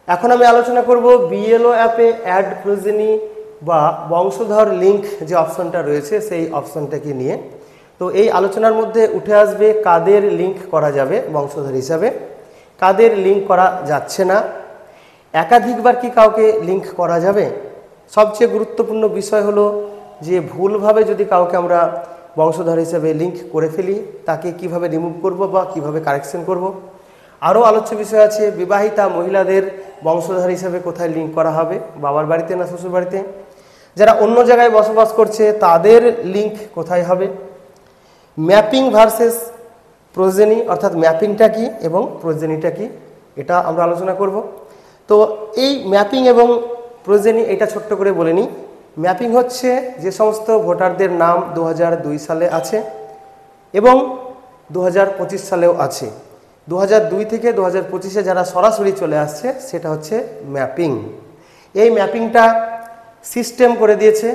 এখন আমি আলোচনা করব বিএলও অ্যাপে অ্যাড প্রোজেনি বা বংশধর লিঙ্ক যে অপশনটা রয়েছে সেই অপশনটাকে নিয়ে। তো এই আলোচনার মধ্যে উঠে আসবে কাদের লিঙ্ক করা যাবে বংশধর হিসাবে, কাদের লিঙ্ক করা যাচ্ছে না, একাধিকবার কি কাউকে লিঙ্ক করা যাবে। সবচেয়ে গুরুত্বপূর্ণ বিষয় হলো যে ভুলভাবে যদি কাউকে আমরা বংশধর হিসেবে লিঙ্ক করে ফেলি তাকে কিভাবে রিমুভ করব বা কিভাবে কারেকশন করব। আরও আলোচ্য বিষয় আছে বিবাহিতা মহিলাদের বংশধর হিসেবে কোথায় লিঙ্ক করা হবে, বাবার বাড়িতে না শ্বশুর বাড়িতে। যারা অন্য জায়গায় বসবাস করছে তাদের লিঙ্ক কোথায় হবে। ম্যাপিং ভার্সেস প্রোজেনি, অর্থাৎ ম্যাপিংটা কি এবং প্রোজেনিটা কি, এটা আমরা আলোচনা করব। তো এই ম্যাপিং এবং প্রোজেনি এটা ছোট্ট করে বলে নিই। ম্যাপিং হচ্ছে যে সমস্ত ভোটারদের নাম 2002 সালে আছে এবং 2025 সালেও আছে। 2002 থেকে 2025-এ যারা সরাসরি চলে আসছে সেটা হচ্ছে ম্যাপিং। এই ম্যাপিংটা সিস্টেম করে দিয়েছে।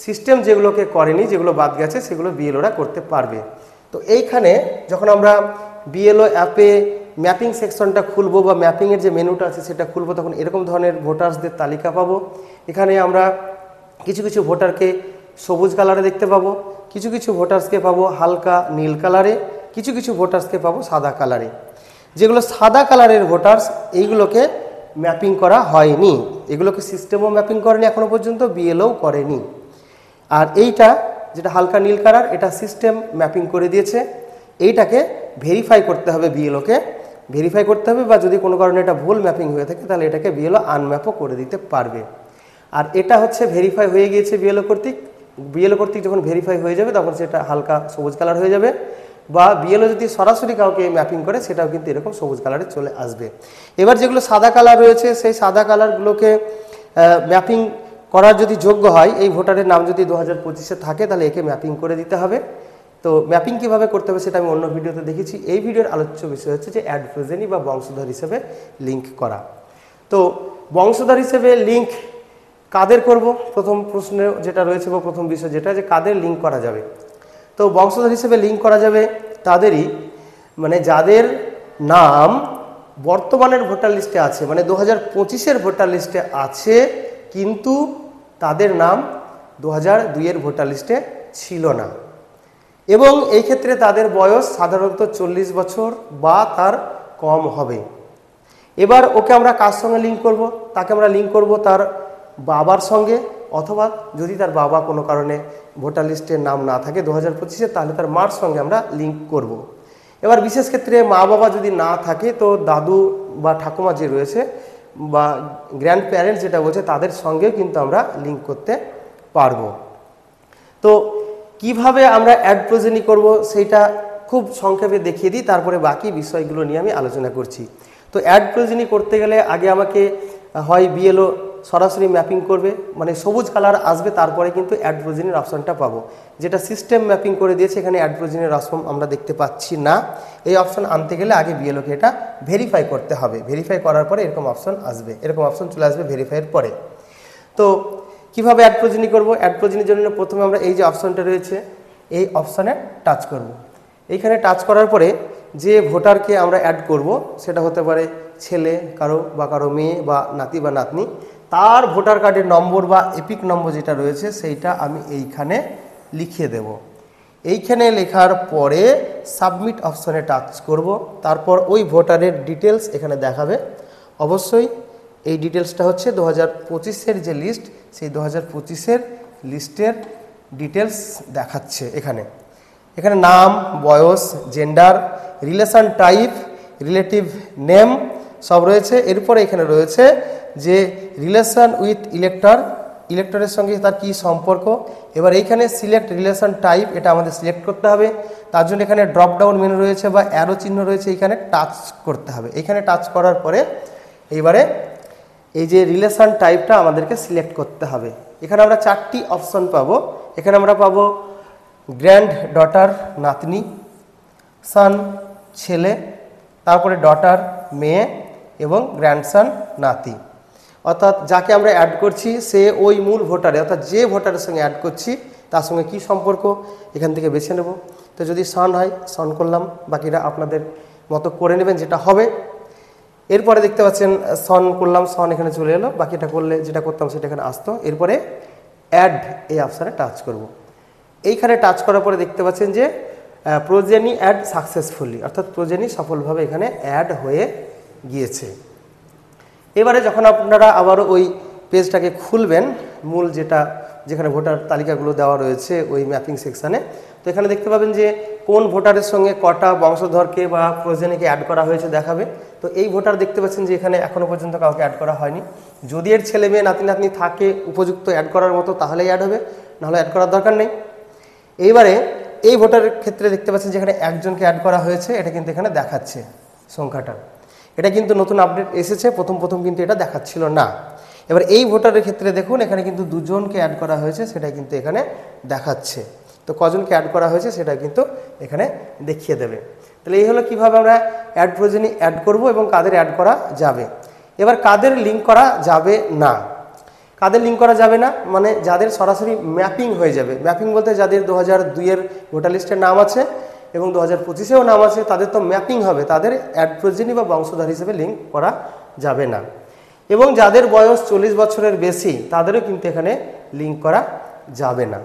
সিস্টেম যেগুলোকে করেনি, যেগুলো বাদ গেছে, সেগুলো বিএলওরা করতে পারবে। তো এইখানে যখন আমরা বিএলও অ্যাপে ম্যাপিং সেকশনটা খুলবো বা ম্যাপিংয়ের যে মেনুটা আছে সেটা খুলবো, তখন এরকম ধরনের ভোটার্সদের তালিকা পাবো। এখানে আমরা কিছু কিছু ভোটারকে সবুজ কালারে দেখতে পাবো, কিছু কিছু ভোটার্সকে পাবো হালকা নীল কালারে, কিছু কিছু ভোটার্সকে পাবো সাদা কালারে। যেগুলো সাদা কালারের ভোটার্স এইগুলোকে ম্যাপিং করা হয়নি, এগুলোকে সিস্টেমও ম্যাপিং করেনি এখনো পর্যন্ত, বিএলও করেনি। আর এইটা যেটা হালকা নীল কালার, এটা সিস্টেম ম্যাপিং করে দিয়েছে। এইটাকে ভেরিফাই করতে হবে, বিএলওকে ভেরিফাই করতে হবে, বা যদি কোনো কারণে এটা ভুল ম্যাপিং হয়ে থাকে তাহলে এটাকে বিএলও আনম্যাপও করে দিতে পারবে। আর এটা হচ্ছে ভেরিফাই হয়ে গিয়েছে বিএলও কর্তৃক যখন ভেরিফাই হয়ে যাবে তখন সেটা হালকা সবুজ কালার হয়ে যাবে, বা বিএলও যদি সরাসরি কাউকে ম্যাপিং করে সেটাও কিন্তু এরকম সবুজ কালারে চলে আসবে। এবার যেগুলো সাদা কালার রয়েছে সেই সাদা কালারগুলোকে ম্যাপিং করার যদি যোগ্য হয়, এই ভোটারের নাম যদি 2025-এ থাকে তাহলে একে ম্যাপিং করে দিতে হবে। তো ম্যাপিং কীভাবে করতে হবে সেটা আমি অন্য ভিডিওতে দেখেছি। এই ভিডিওর আলোচ্য বিষয় হচ্ছে যে অ্যাড প্রোজেনি বা বংশধর হিসেবে লিঙ্ক করা। তো বংশধর হিসেবে লিঙ্ক কাদের করব, প্রথম প্রশ্ন যেটা রয়েছে বা প্রথম বিষয় যেটা, যে কাদের লিঙ্ক করা যাবে। তো বংশধর হিসেবে লিঙ্ক করা যাবে তাদেরই, মানে যাদের নাম বর্তমানের ভোটার লিস্টে আছে, মানে 2025-এর ভোটার লিস্টে আছে কিন্তু তাদের নাম 2002-এর ভোটার লিস্টে ছিল না, এবং এই ক্ষেত্রে তাদের বয়স সাধারণত 40 বছর বা তার কম হবে। এবার ওকে আমরা কার সঙ্গে লিঙ্ক করব, তাকে আমরা লিঙ্ক করব তার বাবার সঙ্গে, অথবা যদি তার বাবা কোনো কারণে ভোটার লিস্টের নাম না থাকে 2025-এ তাহলে তার মার সঙ্গে আমরা লিঙ্ক করব। এবার বিশেষ ক্ষেত্রে মা বাবা যদি না থাকে তো দাদু বা ঠাকুমা যে রয়েছে বা গ্র্যান্ড প্যারেন্টস যেটা বলছে তাদের সঙ্গেও কিন্তু আমরা লিঙ্ক করতে পারবো। তো কিভাবে আমরা অ্যাড প্রোজেনি করব সেইটা খুব সংক্ষেপে দেখিয়ে দিই, তারপরে বাকি বিষয়গুলো নিয়ে আমি আলোচনা করছি। তো অ্যাড প্রোজেনি করতে গেলে আগে আমাকে হয় বিএলও সরাসরি ম্যাপিং করবে, মানে সবুজ কালার আসবে, তারপরে কিন্তু অ্যাড প্রোজেনির অপশনটা পাবো। যেটা সিস্টেম ম্যাপিং করে দিয়েছে এখানে অ্যাড প্রোজেনির অপশন আমরা দেখতে পাচ্ছি না। এই অপশন আনতে গেলে আগে বিএলওকে এটা ভেরিফাই করতে হবে। ভেরিফাই করার পরে এরকম অপশন আসবে, এরকম অপশন চলে আসবে ভেরিফাইয়ের পরে। তো কিভাবে অ্যাড প্রোজেনি করব, অ্যাড প্রোজেনির জন্য প্রথমে আমরা এই যে অপশনটা রয়েছে এই অপশানে টাচ করব। এইখানে টাচ করার পরে যে ভোটারকে আমরা অ্যাড করব সেটা হতে পারে ছেলে কারো মেয়ে বা নাতি বা নাতনি, তার ভোটার কার্ডের নম্বর বা এপিক নম্বর যেটা রয়েছে সেইটা আমি এইখানে লিখিয়ে দেব। এইখানে লেখার পরে সাবমিট অপশনে টাচ করব। তারপর ওই ভোটারের ডিটেলস এখানে দেখাবে। অবশ্যই এই ডিটেলসটা হচ্ছে 2025-এর যে লিস্ট, সেই 2025-এর লিস্টের ডিটেলস দেখাচ্ছে। এখানে নাম, বয়স, gender, relation type, relative name সব রয়েছে। এরপরে এখানে রয়েছে যে রিলেশন উইথ ইলেক্টরের সঙ্গে তার কি সম্পর্ক। এবার এইখানে সিলেক্ট রিলেশন টাইপ, এটা আমাদের সিলেক্ট করতে হবে। তার জন্য এখানে ড্রপ ডাউন মেনু রয়েছে বা অ্যারো চিহ্ন রয়েছে, এখানে টাচ করতে হবে। এখানে টাচ করার পরে এইবারে এই যে রিলেশন টাইপটা আমাদেরকে সিলেক্ট করতে হবে। এখানে আমরা 4টি অপশন পাবো। এখানে আমরা পাবো গ্র্যান্ড ডটার নাতনি, সান ছেলে, তারপরে ডটার মেয়ে এবং গ্র্যান্ডসান নাতি। অর্থাৎ যাকে আমরা অ্যাড করছি সে ওই মূল ভোটারে, অর্থাৎ যে ভোটারের সঙ্গে অ্যাড করছি তার সঙ্গে কি সম্পর্ক এখান থেকে বেছে নেব। তো যদি সান হয় সান করলাম, বাকিরা আপনাদের মতো করে নেবেন যেটা হবে। এরপরে দেখতে পাচ্ছেন সন করলাম, সন এখানে চলে এলো, বাকিটা করলে যেটা করতাম সেটা এখানে আসতো। এরপরে অ্যাড এই অপশানে টাচ করব। এইখানে টাচ করার পরে দেখতে পাচ্ছেন যে প্রোজেনি অ্যাড সাকসেসফুলি, অর্থাৎ প্রোজেনি সফলভাবে এখানে অ্যাড হয়ে গিয়েছে। এবারে যখন আপনারা আবারও ওই পেজটাকে খুলবেন, মূল যেখানে ভোটার তালিকাগুলো দেওয়া রয়েছে ওই ম্যাপিং সেকশানে, তো এখানে দেখতে পাবেন যে কোন ভোটারের সঙ্গে কটা বংশধরকে বা প্রোজেনিকে অ্যাড করা হয়েছে দেখাবে। তো এই ভোটার দেখতে পাচ্ছেন যে এখানে এখনও পর্যন্ত কাউকে অ্যাড করা হয়নি। যদি এর ছেলে মেয়ে নাতি নাতনি থাকে উপযুক্ত অ্যাড করার মতো তাহলেই অ্যাড হবে, নাহলে অ্যাড করার দরকার নেই। এইবারে এই ভোটারের ক্ষেত্রে দেখতে পাচ্ছেন যেখানে একজনকে অ্যাড করা হয়েছে, এটা কিন্তু এখানে দেখাচ্ছে সংখ্যাটা। এটা কিন্তু নতুন আপডেট এসেছে, প্রথম কিন্তু এটা দেখাচ্ছিল না। এবার এই ভোটারের ক্ষেত্রে দেখুন এখানে কিন্তু দুজনকে অ্যাড করা হয়েছে, সেটা কিন্তু এখানে দেখাচ্ছে। তো কজনকে অ্যাড করা হয়েছে সেটা কিন্তু এখানে দেখিয়ে দেবে। তাহলে এই হলো কীভাবে আমরা অ্যাড প্রয়োজনী অ্যাড করব এবং কাদের অ্যাড করা যাবে। এবার কাদের লিঙ্ক করা যাবে না, কাদের লিঙ্ক করা যাবে না মানে যাদের সরাসরি ম্যাপিং হয়ে যাবে। ম্যাপিং বলতে যাদের 2002-এর ভোটার লিস্টের নাম আছে এবং 2025-এও নাম আছে, তাদের তো ম্যাপিং হবে, তাদের অ্যাড প্রয়োজনী বা বংশধর হিসেবে লিঙ্ক করা যাবে না। এবং যাদের বয়স 40 বছরের বেশি তাদেরও কিন্তু এখানে লিঙ্ক করা যাবে না।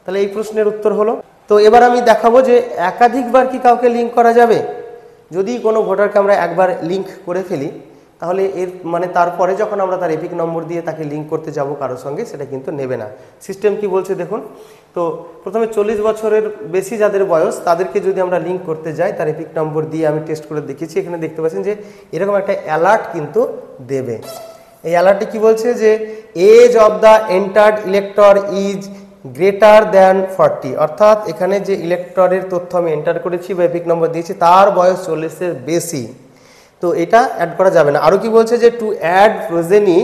তাহলে এই প্রশ্নের উত্তর হলো। তো এবার আমি দেখাবো যে একাধিকবার কি কাউকে লিঙ্ক করা যাবে। যদি কোনো ভোটারকে আমরা একবার লিঙ্ক করে ফেলি তাহলে এর মানে তারপরে যখন আমরা তার এপিক নম্বর দিয়ে তাকে লিঙ্ক করতে যাব কারোর সঙ্গে, সেটা কিন্তু নেবে না। সিস্টেম কি বলছে দেখুন। তো প্রথমে 40 বছরের বেশি যাদের বয়স তাদেরকে যদি আমরা লিঙ্ক করতে যাই তার এপিক নম্বর দিয়ে আমি টেস্ট করে দেখেছি, এখানে দেখতে পাচ্ছেন যে এরকম একটা অ্যালার্ট কিন্তু দেবে। এই অ্যালার্টটি কি বলছে যে age of the entered elector is greater than 40, অর্থাৎ এখানে যে ইলেক্টরের তথ্য আমি এন্টার করেছি বা এপিক নম্বর দিয়েছি তার বয়স 40-এর বেশি, তো এটা অ্যাড করা যাবে না। আরও কি বলছে যে to add progeny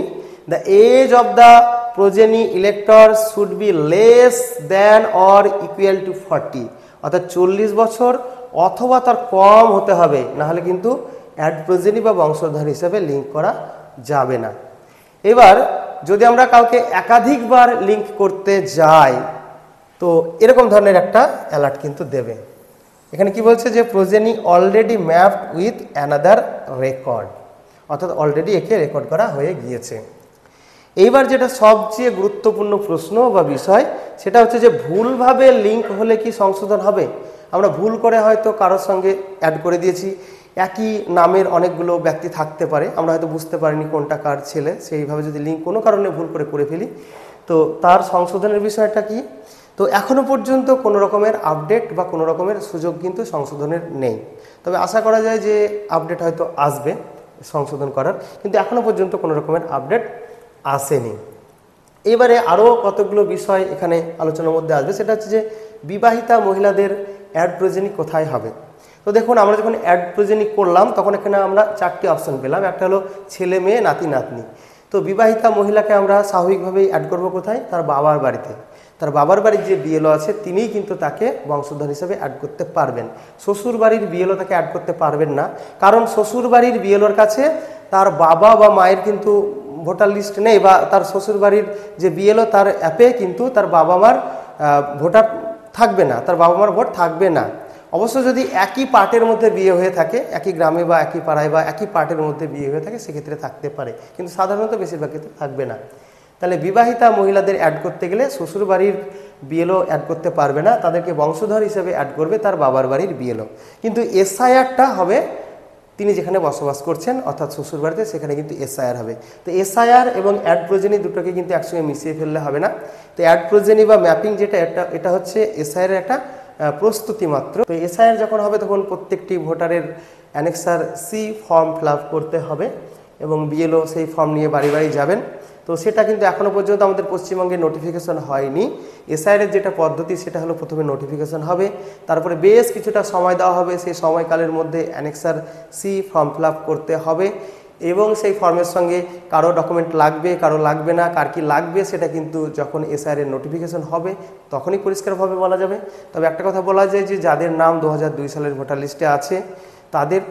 the age of the progeny elector should be less than or equal to 40, অর্থাৎ 40 বছর অথবা তার কম হতে হবে, নাহলে কিন্তু অ্যাড প্রোজেনি বা বংশধর হিসেবে লিঙ্ক করা যাবে না। এবার যদি আমরা কাউকে একাধিকবার লিঙ্ক করতে যাই তো এরকম ধরনের একটা অ্যালার্ট কিন্তু দেবে। এখানে কি বলছে যে progeny already mapped with another record, অর্থাৎ অলরেডি একে রেকর্ড করা হয়ে গিয়েছে। এইবার যেটা সবচেয়ে গুরুত্বপূর্ণ প্রশ্ন বা বিষয় সেটা হচ্ছে যে ভুলভাবে লিঙ্ক হলে কি সংশোধন হবে। আমরা ভুল করে হয়তো কারোর সঙ্গে অ্যাড করে দিয়েছি, একই নামের অনেকগুলো ব্যক্তি থাকতে পারে, আমরা হয়তো বুঝতে পারিনি কোনটা কার ছেলে, সেইভাবে যদি লিঙ্ক কোনো কারণে ভুল করে ফেলি তো তার সংশোধনের বিষয়টা কি। তো এখনও পর্যন্ত কোনো রকমের আপডেট বা কোনো রকমের সুযোগ কিন্তু সংশোধনের নেই, তবে আশা করা যায় যে আপডেট হয়তো আসবে সংশোধন করার, কিন্তু এখনও পর্যন্ত কোনো রকমের আপডেট আসেনি। এবারে আরও কতগুলো বিষয় এখানে আলোচনার মধ্যে আসবে, সেটা হচ্ছে যে বিবাহিতা মহিলাদের অ্যাড প্রোজেনি কোথায় হবে। তো দেখুন আমরা যখন অ্যাড প্রোজেনি করলাম তখন এখানে আমরা 4টি অপশন পেলাম, একটা হলো ছেলে মেয়ে নাতি নাতনি। তো বিবাহিতা মহিলাকে আমরা স্বাভাবিকভাবেই অ্যাড করব কোথায়, তার বাবার বাড়িতে। তার বাবার বাড়ির যে বিএলও আছে তিনিই কিন্তু তাকে বংশধর হিসেবে অ্যাড করতে পারবেন। শ্বশুর বাড়ির বিএলও তাকে অ্যাড করতে পারবেন না, কারণ শ্বশুর বাড়ির বিএলওর কাছে তার বাবা বা মায়ের কিন্তু ভোটার লিস্ট নেই, বা তার শ্বশুর বাড়ির যে বিএলও তার অ্যাপে কিন্তু তার বাবা মার ভোটার থাকবে না, তার বাবা মার ভোট থাকবে না। অবশ্য যদি একই পার্টের মধ্যে বিয়ে হয়ে থাকে, একই গ্রামে বা একই পাড়ায় বা একই পার্টের মধ্যে বিয়ে হয়ে থাকে, সেক্ষেত্রে থাকতে পারে, কিন্তু সাধারণত বেশিরভাগ ক্ষেত্রে থাকবে না। তাহলে বিবাহিতা মহিলাদের অ্যাড করতে গেলে শ্বশুর বাড়ির বিএলও অ্যাড করতে পারবে না, তাদেরকে বংশধর হিসেবে অ্যাড করবে তার বাবার বাড়ির বিএলও। কিন্তু এসআইআরটা হবে তিনি যেখানে বসবাস করছেন অর্থাৎ শ্বশুর বাড়িতে, সেখানে কিন্তু এসআইআর হবে। তো এসআইআর এবং অ্যাড প্রোজেনি দুটোকে কিন্তু একসঙ্গে মিশিয়ে ফেললে হবে না। তো অ্যাড প্রোজেনি বা ম্যাপিং যেটা এটা হচ্ছে এসআইআর একটা প্রস্তুতি মাত্র। তো এসআইআর যখন হবে তখন প্রত্যেকটি ভোটারের annexure C form fill up করতে হবে এবং বিএলও সেই ফর্ম নিয়ে বাড়ি বাড়ি যাবেন। তো সেটা কিন্তু এখনও পর্যন্ত আমাদের পশ্চিমবঙ্গে নোটিফিকেশন হয়নি। এসআইআরের যেটা পদ্ধতি সেটা হলো প্রথমে নোটিফিকেশন হবে, তারপরে বেশ কিছুটা সময় দেওয়া হবে, সেই সময়কালের মধ্যে annexure C form fill up করতে হবে এবং সেই ফর্মের সঙ্গে কারো ডকুমেন্ট লাগবে কারো লাগবে না, কার কি লাগবে সেটা কিন্তু যখন এসআইআরের নোটিফিকেশন হবে তখনই পরিষ্কারভাবে বলা যাবে। তবে একটা কথা বলা যায় যে যাদের নাম 2002 সালের ভোটার লিস্টে আছে তাদের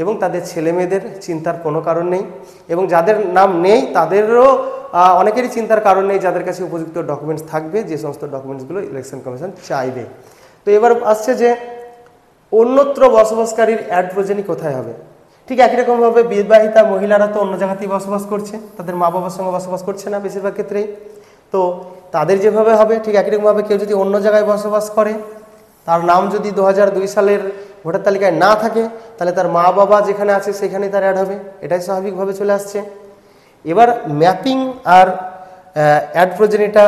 এবং তাদের ছেলে মেয়েদের চিন্তার কোনো কারণ নেই, এবং যাদের নাম নেই তাদেরও অনেকেরই চিন্তার কারণ নেই, যাদের কাছে উপযুক্ত ডকুমেন্টস থাকবে, যে সমস্ত ডকুমেন্টসগুলো ইলেকশন কমিশন চাইবে। তো এবার আসছে যে অন্যত্র বসবাসকারীর অ্যাড প্রোজেনি কোথায় হবে। ঠিক একই রকমভাবে বিবাহিতা মহিলারা তো অন্য জায়গাতেই বসবাস করছে, তাদের মা বাবার সঙ্গে বসবাস করছে না বেশিরভাগ ক্ষেত্রেই। তো তাদের যেভাবে হবে ঠিক একই রকমভাবে কেউ যদি অন্য জায়গায় বসবাস করে, তার নাম যদি 2002 সালের ভোটার তালিকায় না থাকে, তাহলে তার মা বাবা যেখানে আছে সেখানেই তার অ্যাড হবে, এটাই স্বাভাবিকভাবে চলে আসছে। এবার ম্যাপিং আর অ্যাড প্রোজেনিটা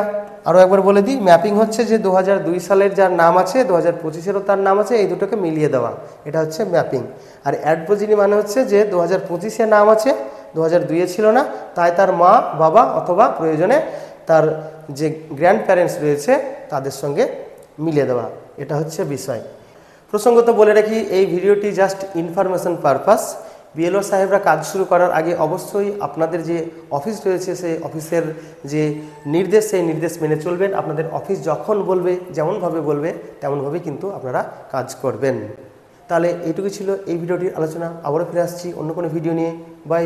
আরও একবার বলে দিই। ম্যাপিং হচ্ছে যে 2002 সালের যার নাম আছে 2025-এরও তার নাম আছে, এই দুটোকে মিলিয়ে দেওয়া, এটা হচ্ছে ম্যাপিং। আর অ্যাড প্রোজেনি মানে হচ্ছে যে 2025-এ নাম আছে, 2002-এ ছিল না, তাই তার মা বাবা অথবা প্রয়োজনে তার যে গ্র্যান্ড প্যারেন্টস রয়েছে তাদের সঙ্গে মিলিয়ে দেওয়া, এটা হচ্ছে বিষয়। প্রসঙ্গত বলে রাখি, এই ভিডিওটি জাস্ট ইনফরমেশন পারপাস। বিএলও সাহেবরা কাজ শুরু করার আগে অবশ্যই আপনাদের যে অফিস রয়েছে সেই অফিসের যে নির্দেশ, সেই নির্দেশ মেনে চলবেন। আপনাদের অফিস যখন বলবে, যেমনভাবে বলবে তেমনভাবেই কিন্তু আপনারা কাজ করবেন। তাহলে এইটুকু ছিল এই ভিডিওটির আলোচনা। আবারও ফিরে আসছি অন্য কোনো ভিডিও নিয়ে। বাই।